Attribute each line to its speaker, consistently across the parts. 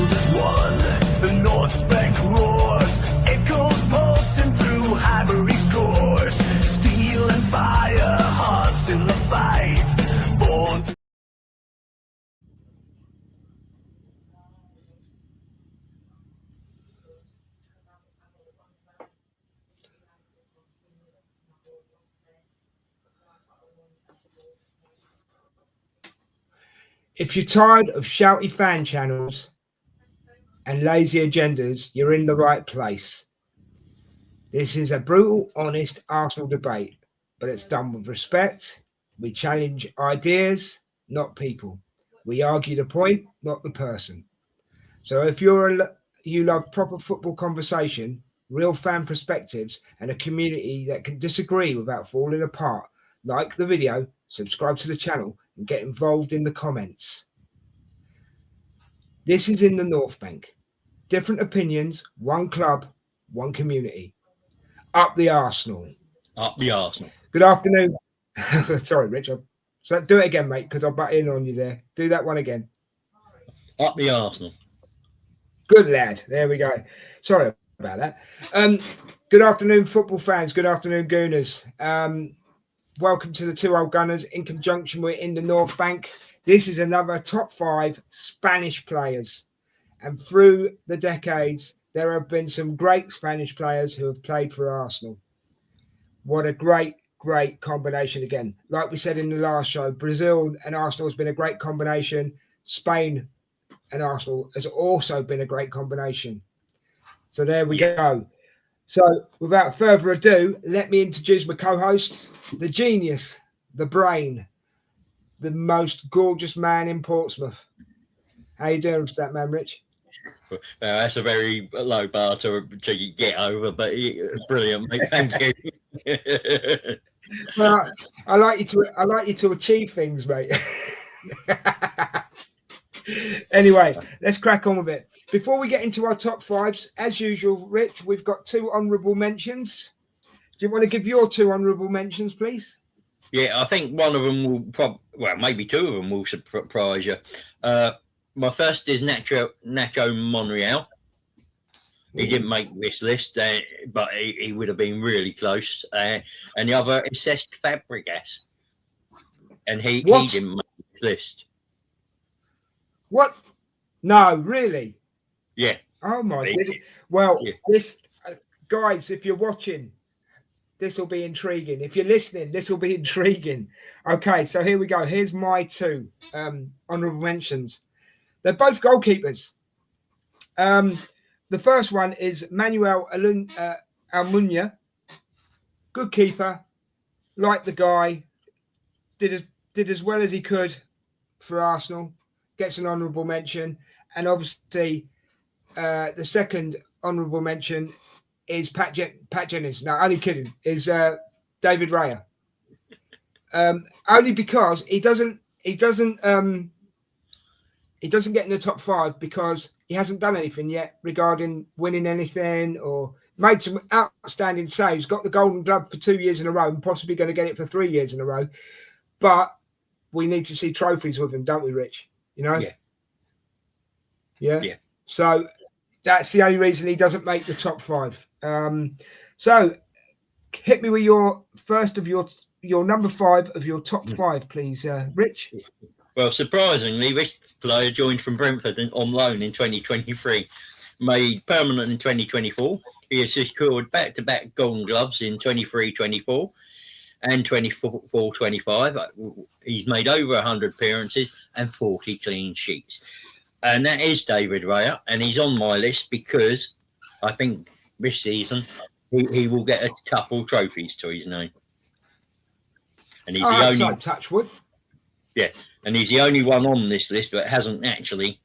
Speaker 1: soldiers won. The North Bank roars, echoes pulsing through Highbury scores. Steel and fire, hearts in the fight. Born to
Speaker 2: If you're tired of shouty fan channels and lazy agendas, you're in the right place. This is a brutal, honest Arsenal debate, but it's done with respect. We challenge ideas, not people. We argue the point, not the person. So if you love proper football conversation, real fan perspectives, and a community that can disagree without falling apart, like the video, subscribe to the channel, and get involved in the comments. This is in the North Bank. Different opinions, one club, one community. Up the Arsenal.
Speaker 3: Up the Arsenal.
Speaker 2: Good afternoon. Sorry, Rich. So do it again, mate, because I butt in on you there. Do that one again.
Speaker 3: Up the Arsenal.
Speaker 2: Good lad. There we go. Sorry about that. Good afternoon, football fans. Good afternoon, Gooners. Welcome to the Two Old Gunners in conjunction with In the North Bank. This is another top 5 Spanish players. And through the decades, there have been some great Spanish players who have played for Arsenal. What a great combination again. Like we said in the last show, Brazil and Arsenal has been a great combination. Spain and Arsenal has also been a great combination. So there we go. So without further ado, let me introduce my co-host, the genius, the brain, the most gorgeous man in Portsmouth. How you doing with that, man, Rich?
Speaker 3: That's a very low bar to get over, but brilliant, mate. Thank you.
Speaker 2: Well, I like you to achieve things, mate. Anyway, let's crack on with it. Before we get into our top 5s, as usual, Rich, we've got 2 honourable mentions. Do you want to give your 2 honourable mentions, please?
Speaker 3: Yeah, I think one of them will maybe 2 of them will surprise you. My first is Nacho Monreal. He didn't make this list, but he would have been really close. And the other is Cesc Fàbregas, and he didn't make this list.
Speaker 2: What? No, really?
Speaker 3: Yeah.
Speaker 2: Oh my goodness. Well, this guys, if you're watching, this will be intriguing. If you're listening, this will be intriguing. Okay, so here we go. Here's my 2 honourable mentions. They're both goalkeepers. The first one is Manuel Almunia. Good keeper. Like the guy. Did as well as he could for Arsenal. Gets an honourable mention. And obviously, the second honourable mention is Pat Jennings. No, only kidding. Is David Raya. Only because he doesn't get in the top 5 because he hasn't done anything yet regarding winning anything or made some outstanding saves. Got the Golden Glove for 2 years in a row and possibly going to get it for 3 years in a row. But we need to see trophies with him, don't we, Rich? You know? Yeah. So that's the only reason he doesn't make the top 5. So hit me with your first of your number 5 of your top 5, please, Rich.
Speaker 3: Well, surprisingly, this player joined from Brentford on loan in 2023, made permanent in 2024. He has secured back-to-back Golden Gloves in 23-24 and 24-25. He's made over 100 appearances and 40 clean sheets. And that is David Raya, and he's on my list because I think this season he will get a couple trophies to his name. And he's the only
Speaker 2: touch wood.
Speaker 3: Yeah, and he's the only one on this list that hasn't actually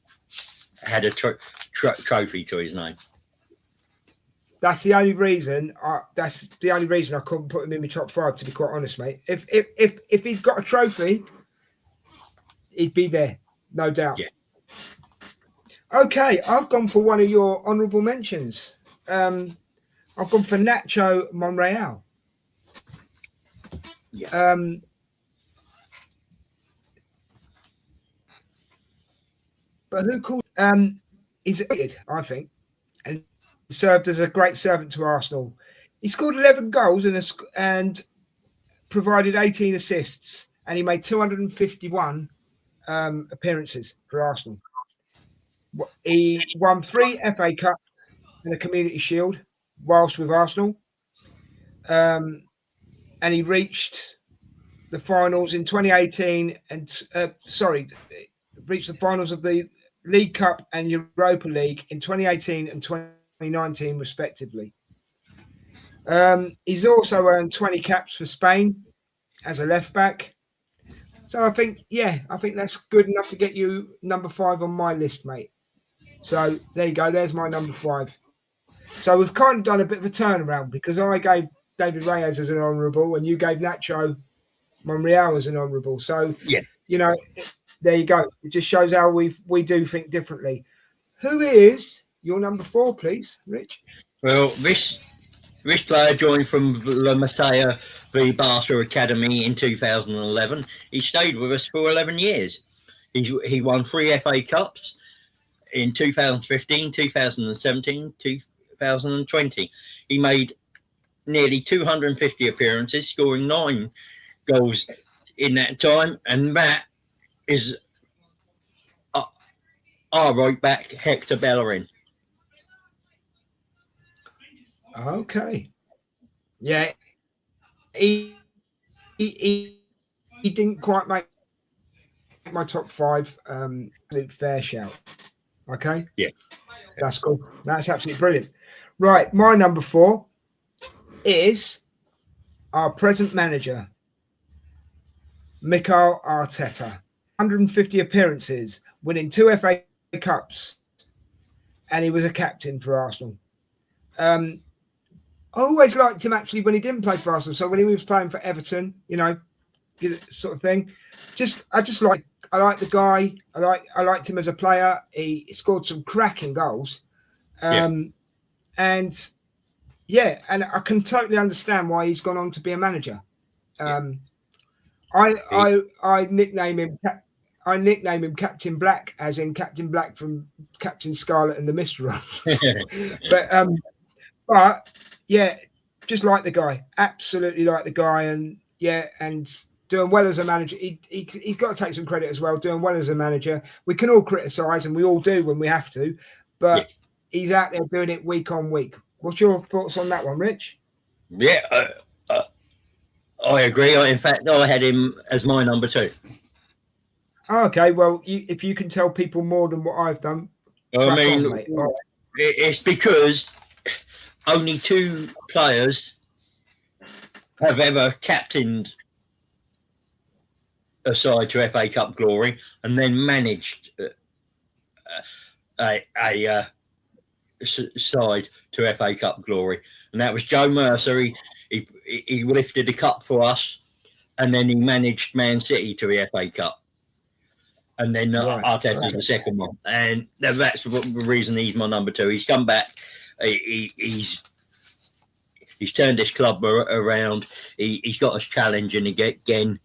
Speaker 3: had a trophy to his name.
Speaker 2: That's the only reason. I couldn't put him in my top 5. To be quite honest, mate. If he'd got a trophy, he'd be there, no doubt.
Speaker 3: Yeah.
Speaker 2: Okay, I've gone for one of your honourable mentions. I've gone for Nacho Monreal.
Speaker 3: Yeah.
Speaker 2: But who called he's rated, I think, and served as a great servant to Arsenal. He scored 11 goals and provided 18 assists, and he made 251 appearances for Arsenal. He won 3 FA Cups and a Community Shield whilst with Arsenal, and he reached the finals in 2018 and reached the finals of the League Cup and Europa League in 2018 and 2019 respectively. He's also earned 20 caps for Spain as a left back. So I think that's good enough to get you number 5 on my list, mate. So there you go. There's my number 5. So we've kind of done a bit of a turnaround because I gave David Reyes as an honourable and you gave Nacho Monreal as an honourable. So,
Speaker 3: Yeah.
Speaker 2: There you go. It just shows how we do think differently. Who is your number 4, please, Rich?
Speaker 3: Well, this player joined from La Masia v Barca Academy in 2011. He stayed with us for 11 years. He won 3 FA Cups in 2015, 2017, 2020. He made nearly 250 appearances, scoring 9 goals in that time, and that is our right back, Hector Bellerin.
Speaker 2: Okay. Yeah. He didn't quite make my top 5. Fair shout. Okay.
Speaker 3: Yeah.
Speaker 2: That's cool. That's absolutely brilliant. Right. My number 4 is our present manager, Mikel Arteta. 150 appearances, winning 2 FA Cups, and he was a captain for Arsenal. I always liked him actually when he didn't play for Arsenal. So when he was playing for Everton, sort of thing. I like the guy. I liked him as a player. He scored some cracking goals. And I can totally understand why he's gone on to be a manager. I nickname him Captain Black, as in Captain Black from Captain Scarlet and the Mist Run. but yeah, just like the guy, absolutely like the guy, and doing well as a manager. He's got to take some credit as well. Doing well as a manager, we can all criticise, and we all do when we have to, but he's out there doing it week on week. What's your thoughts on that one, Rich?
Speaker 3: Yeah, I agree. In fact, I had him as my number 2.
Speaker 2: Okay, well, if you can tell people more than what I've done,
Speaker 3: it's because only 2 players have ever captained a side to FA Cup glory and then managed a side to FA Cup glory, and that was Joe Mercer. He lifted the cup for us, and then he managed Man City to the FA Cup. And then Arteta's the second one. And that's the reason he's my number 2. He's come back. He's turned this club around. He's got us challenging again.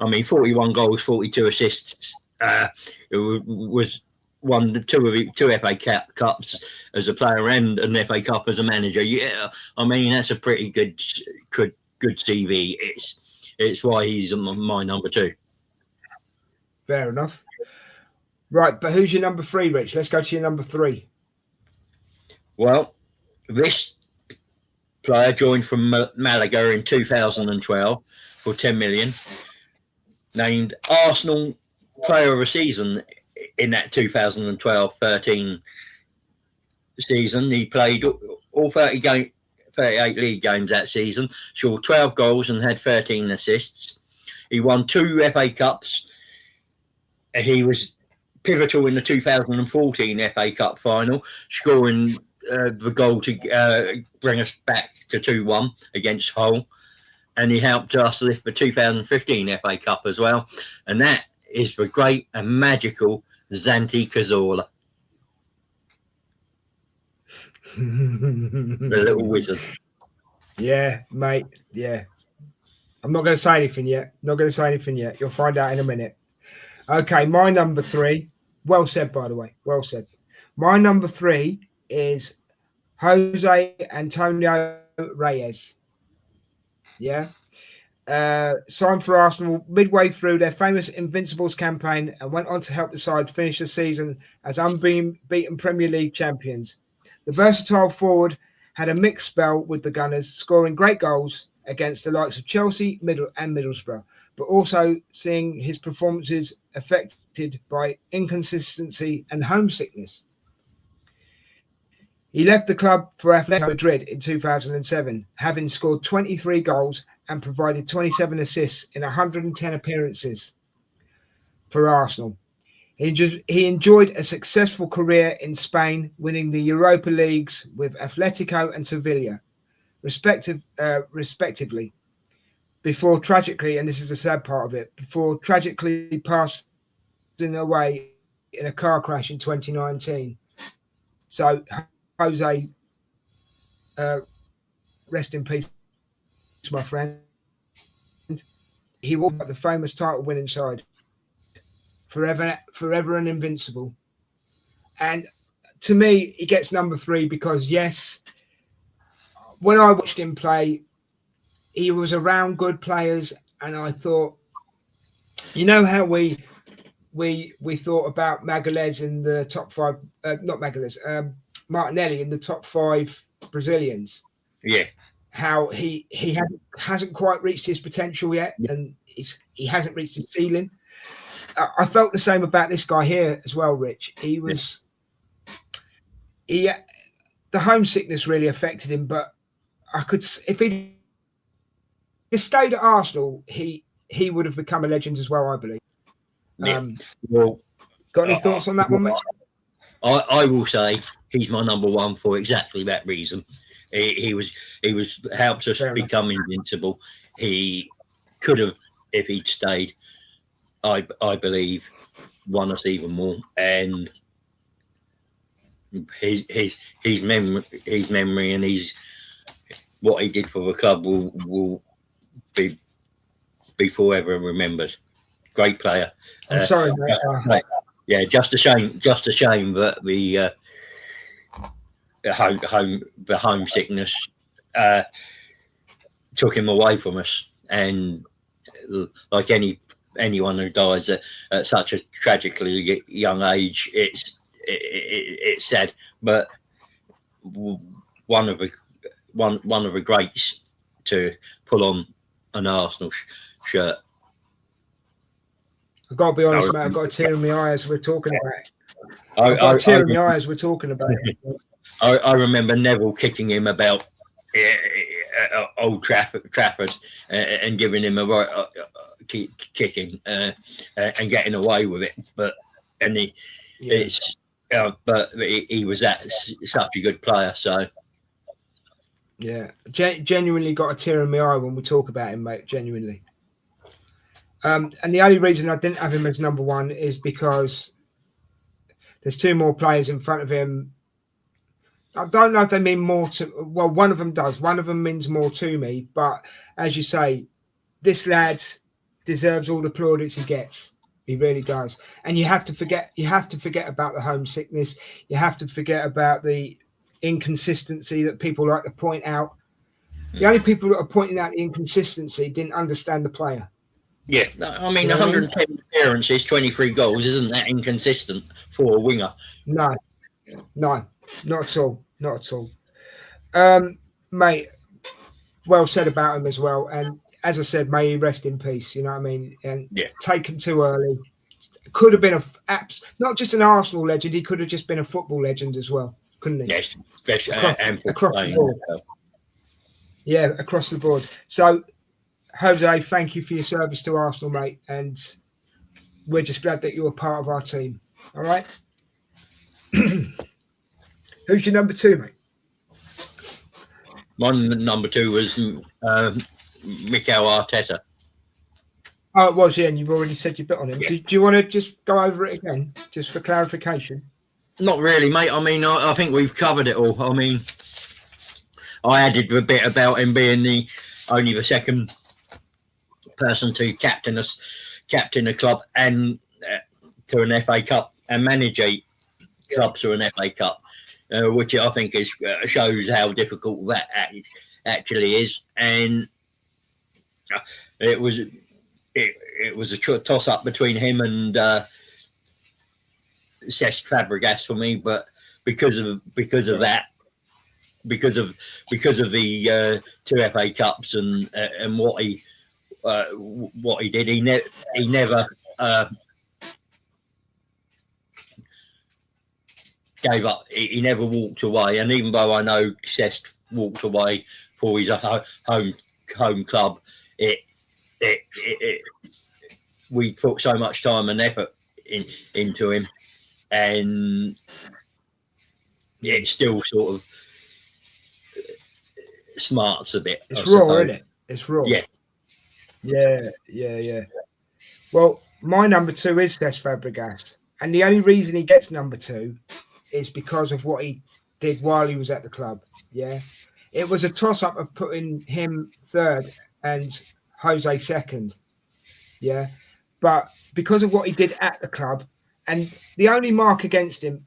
Speaker 3: 41 goals, 42 assists. Was won 2 FA Cups as a player and an FA Cup as a manager. Yeah, that's a pretty good CV. It's why he's my number 2.
Speaker 2: Fair enough. Right, but who's your number 3, Rich? Let's go to your number 3.
Speaker 3: Well, this player joined from Malaga in 2012 for 10 million. Named Arsenal Player of the Season in that 2012-13 season. He played all 38 league games that season, scored 12 goals and had 13 assists. He won 2 FA Cups. He was pivotal in the 2014 FA Cup final, scoring the goal to bring us back to 2-1 against Hull. And he helped us lift the 2015 FA Cup as well. And that is the great and magical Santi Cazorla. The little wizard.
Speaker 2: Yeah, mate. Yeah. I'm not going to say anything yet. You'll find out in a minute. Okay, my number 3 Well said, by the way. Well said. My number 3 is Jose Antonio Reyes. Yeah. Signed for Arsenal midway through their famous Invincibles campaign and went on to help the side finish the season as unbeaten Premier League champions. The versatile forward had a mixed spell with the Gunners, scoring great goals against the likes of Chelsea, Middlesbrough, but also seeing his performances affected by inconsistency and homesickness. He left the club for Atletico Madrid in 2007, having scored 23 goals and provided 27 assists in 110 appearances for Arsenal. He enjoyed a successful career in Spain, winning the Europa Leagues with Atletico and Sevilla, respectively, before tragically, and this is the sad part of it, before tragically passing away in a car crash in 2019. So, Jose, rest in peace, my friend. He was the famous title-winning side, forever and invincible. And to me, he gets number 3 because, yes, when I watched him play, he was around good players, and I thought, you know how we thought about Magalhães in the top 5, not Magalhães, Martinelli in the top 5 Brazilians.
Speaker 3: Yeah.
Speaker 2: How he hasn't quite reached his potential yet, and he hasn't reached his ceiling. I felt the same about this guy here as well, Rich. The homesickness really affected him, but if he stayed at Arsenal, he would have become a legend as well, I believe. Got any thoughts on that one, mate?
Speaker 3: I will say he's my number 1 for exactly that reason. He was helped us become invincible. He could have, if he'd stayed, I believe, won us even more. And his memory and what he did for the club will be forever remembered. Great player.
Speaker 2: I'm sorry, mate.
Speaker 3: Yeah, just a shame that the homesickness took him away from us. And like anyone who dies at such a tragically young age, it's sad. But one of the greats to pull on an Arsenal shirt.
Speaker 2: I've got to be honest, mate. I've got a tear in my eye as we're talking about it. I've got a tear in my eye as we're talking about it.
Speaker 3: I remember Neville kicking him about Old Trafford and giving him a right kicking and getting away with it. But he was such a good player. So
Speaker 2: yeah, genuinely got a tear in my eye when we talk about him, mate. Genuinely. And the only reason I didn't have him as number 1 is because there's 2 more players in front of him. I don't know if they mean more to... Well, one of them does. One of them means more to me. But as you say, this lad deserves all the plaudits he gets. He really does. And you have to forget about the homesickness. You have to forget about the inconsistency that people like to point out. The only people that are pointing out the inconsistency didn't understand the player.
Speaker 3: Yeah, I mean, 110 appearances, 23 goals, isn't that inconsistent for a winger?
Speaker 2: No, not at all. Mate, well said about him as well. And as I said, may he rest in peace, you know what I mean? And taken too early. Could have been not just an Arsenal legend, he could have just been a football legend as well, couldn't he?
Speaker 3: Yes, especially
Speaker 2: across the board. Yeah, across the board. So, Jose, thank you for your service to Arsenal, mate, and we're just glad that you're a part of our team. All right? Who's your number 2, mate?
Speaker 3: My number 2 was Mikel Arteta.
Speaker 2: Oh, it was, yeah, and you've already said your bit on him. Yeah. Do you want to just go over it again, just for clarification?
Speaker 3: Not really, mate. I mean, I think we've covered it all. I mean, I added a bit about him being only the second person to captain a club and to an FA Cup and manage 8 clubs for an FA Cup, which I think shows how difficult that actually is. And it was a toss up between him and Cesc Fàbregas for me, but because of that, because of the 2 FA Cups and what he did, he never gave up. He never walked away. And even though I know Cesc walked away for his home club, we put so much time and effort into him, and it still sort of smarts a bit.
Speaker 2: It's raw, isn't it? It's raw.
Speaker 3: Yeah.
Speaker 2: Well, my number 2 is Cesc Fàbregas, and the only reason he gets number 2 is because of what he did while he was at the club. Yeah, it was a toss-up of putting him 3rd and Jose 2nd. Yeah, but because of what he did at the club, and the only mark against him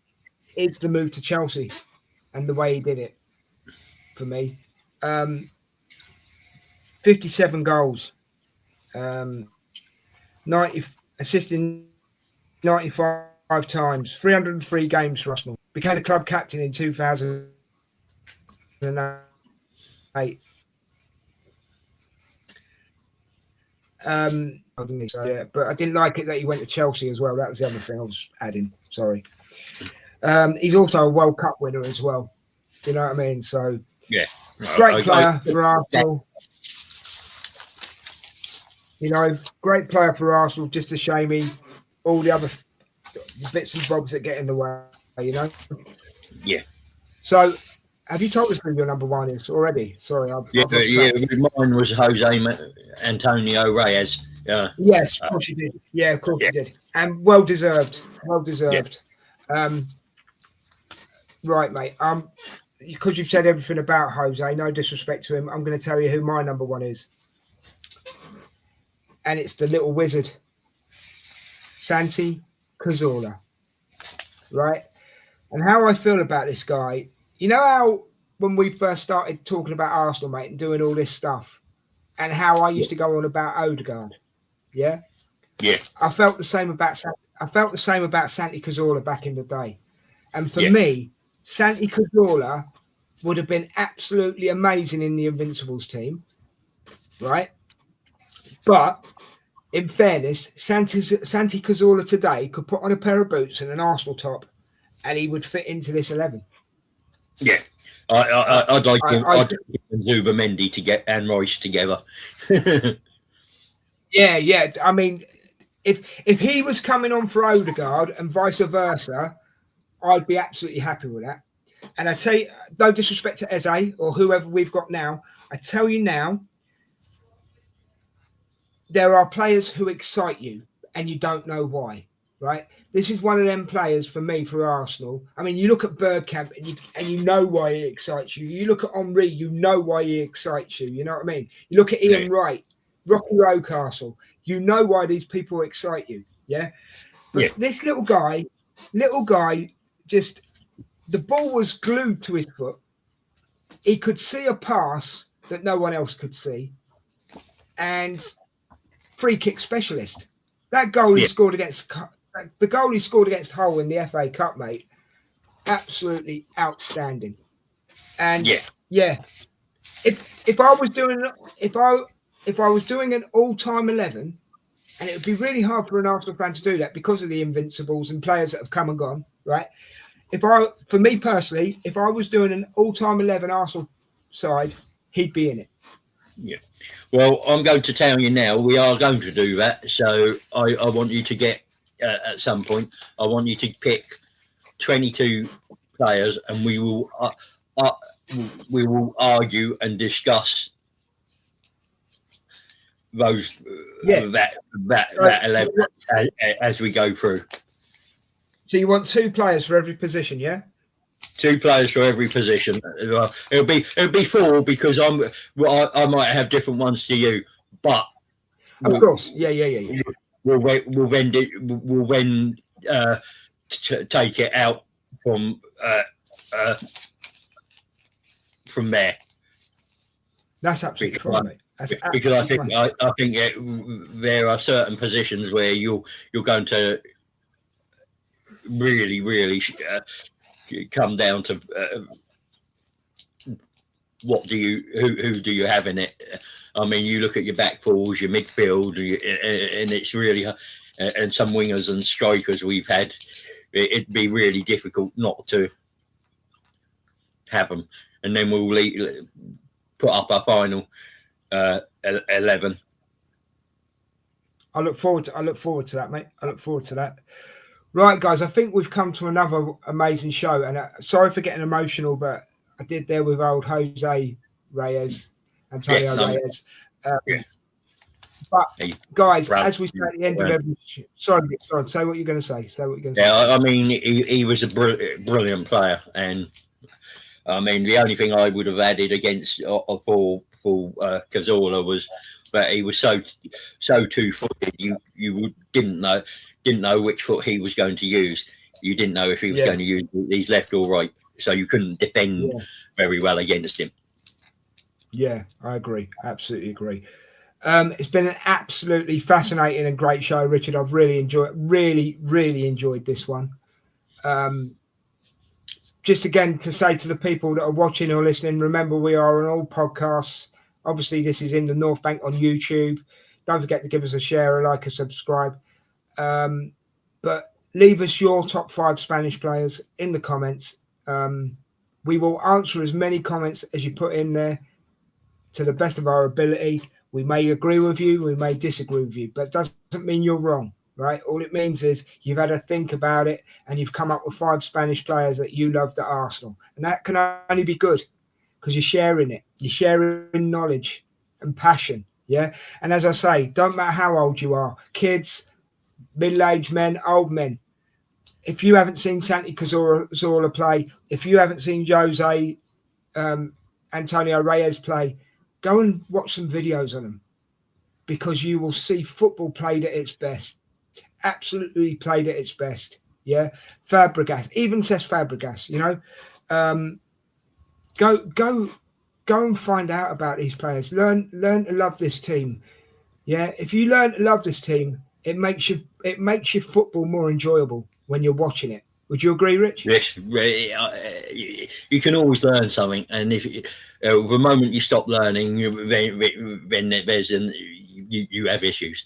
Speaker 2: is the move to Chelsea and the way he did it. For me, 57 goals, 90 assisting 95 times, 303 games for Arsenal. Became the club captain in 2008. But I didn't like it that he went to Chelsea as well. That was the other thing I was adding. Sorry. He's also a World Cup winner as well. You know what I mean? So
Speaker 3: yeah,
Speaker 2: great player for Arsenal. You know, great player for Arsenal. Just a shame all the other bits and bobs that get in the way. You know.
Speaker 3: Yeah.
Speaker 2: So, have you told us who your number 1 is already? Sorry.
Speaker 3: Mine was Jose Antonio Reyes.
Speaker 2: Yes, of course you did. Yeah, of course you did. And well deserved. Well deserved. Yeah. Right, mate. Because you've said everything about Jose, no disrespect to him, I'm going to tell you who my number 1 is. And it's the little wizard, Santi Cazorla. Right? And how I feel about this guy, you know how when we first started talking about Arsenal, mate, and doing all this stuff, and how I used to go on about Odegaard, yeah?
Speaker 3: Yeah.
Speaker 2: I felt the same about Santi Cazorla back in the day. And for me, Santi Cazorla would have been absolutely amazing in the Invincibles team, right? But in fairness, Santi Cazorla today could put on a pair of boots and an Arsenal top, and he would fit into this 11.
Speaker 3: Yeah, I'd like him and Zubimendi to get and Royce together.
Speaker 2: Yeah. I mean, if he was coming on for Odegaard and vice versa, I'd be absolutely happy with that. And I tell you, no disrespect to Eze or whoever we've got now, I tell you now, there are players who excite you and you don't know why, right? This is one of them players for me, for Arsenal. I mean, you look at Bergkamp and you know why he excites you. You look at Henry, you know why he excites you. You know what I mean? You look at Ian Wright, Rocky Rocastle, you know why these people excite you, yeah? But this little guy, just, the ball was glued to his foot. He could see a pass that no one else could see. And free kick specialist. That goal he scored against Hull in the FA Cup, mate, absolutely outstanding. And if I was doing an all-time 11, and it would be really hard for an Arsenal fan to do that because of the Invincibles and players that have come and gone, right? For me personally, if I was doing an all-time 11 Arsenal side, he'd be in it.
Speaker 3: Yeah. Well, I'm going to tell you now, we are going to do that. So I want you to get, at some point, I want you to pick 22 players, and we will argue and discuss those that 11 as we go through.
Speaker 2: So you want 2 players for every position, yeah?
Speaker 3: 2 players for every position. It'll be 4 because I might have different ones to you, but
Speaker 2: of course, yeah.
Speaker 3: We'll then take it out from there.
Speaker 2: That's absolutely fine, mate.
Speaker 3: Because I think there are certain positions where you're going to really come down to who do you have in it. I mean, you look at your back fours, your midfield, and it's really and some wingers and strikers we've had. It'd be really difficult not to have them, and then we'll put up our final 11.
Speaker 2: I look forward to that, mate. I look forward to that. Right, guys, I think we've come to another amazing show, and sorry for getting emotional, but I did there with old Antonio Reyes. But guys, as we say at the end of every, sorry, say what you're going to say.
Speaker 3: Yeah, I mean, he was a brilliant player, and I mean, the only thing I would have added against for Cazorla was that he was so two-footed. You didn't know which foot he was going to use. You didn't know if he was going to use his left or right, so you couldn't defend very well against him. Yeah,
Speaker 2: I agree. Absolutely agree. It's been an absolutely fascinating and great show, Richard. I've really enjoyed this one. Just again to say to the people that are watching or listening, remember we are on all podcasts. Obviously, this is in the North Bank on YouTube. Don't forget to give us a share, a like, a subscribe. But leave us your top 5 Spanish players in the comments. We will answer as many comments as you put in there to the best of our ability. We may agree with you, we may disagree with you, but it doesn't mean you're wrong, right? All it means is you've had to think about it and you've come up with 5 Spanish players that you loved at Arsenal. And that can only be good because you're sharing it. You're sharing knowledge and passion, yeah? And as I say, don't matter how old you are, kids, middle-aged men, old men. If you haven't seen Santi Cazorla play, if you haven't seen Jose Antonio Reyes play, go and watch some videos on them because you will see football played at its best. Absolutely played at its best. Yeah. Fàbregas, even Cesc Fàbregas, you know. Go and find out about these players. Learn to love this team. Yeah. If you learn to love this team, it makes your football more enjoyable when you're watching it. Would you agree, Rich?
Speaker 3: Yes, you can always learn something, and if the moment you stop learning, then there's you have issues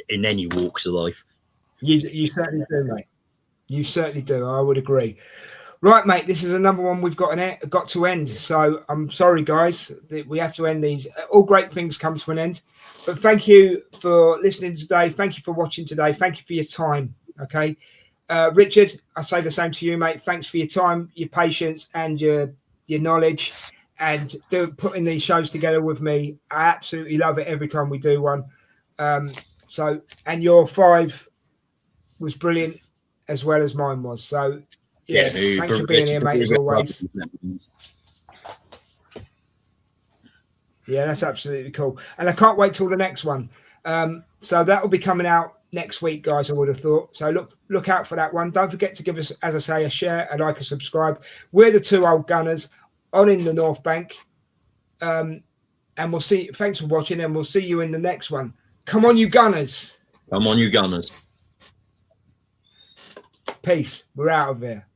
Speaker 3: in any walks of life.
Speaker 2: You certainly do, mate. You certainly do. I would agree. Right, mate. This is another one we've got to end. So I'm sorry, guys, that we have to end these. All great things come to an end. But thank you for listening today. Thank you for watching today. Thank you for your time. Okay. Richard, I say the same to you, mate. Thanks for your time, your patience, and your knowledge, and putting these shows together with me. I absolutely love it every time we do one. And your 5 was brilliant as well as mine was. So yeah, thanks for being here, mate, as always. Yeah, that's absolutely cool, and I can't wait till the next one. So that will be coming out next week, guys, I would have thought. So look out for that one. Don't forget to give us, as I say, a share, a like, a subscribe. We're the 2 Old Gunners on in the North Bank. And we'll see. Thanks for watching, and we'll see you in the next one. Come on, you Gunners.
Speaker 3: Come on, you Gunners.
Speaker 2: Peace. We're out of here.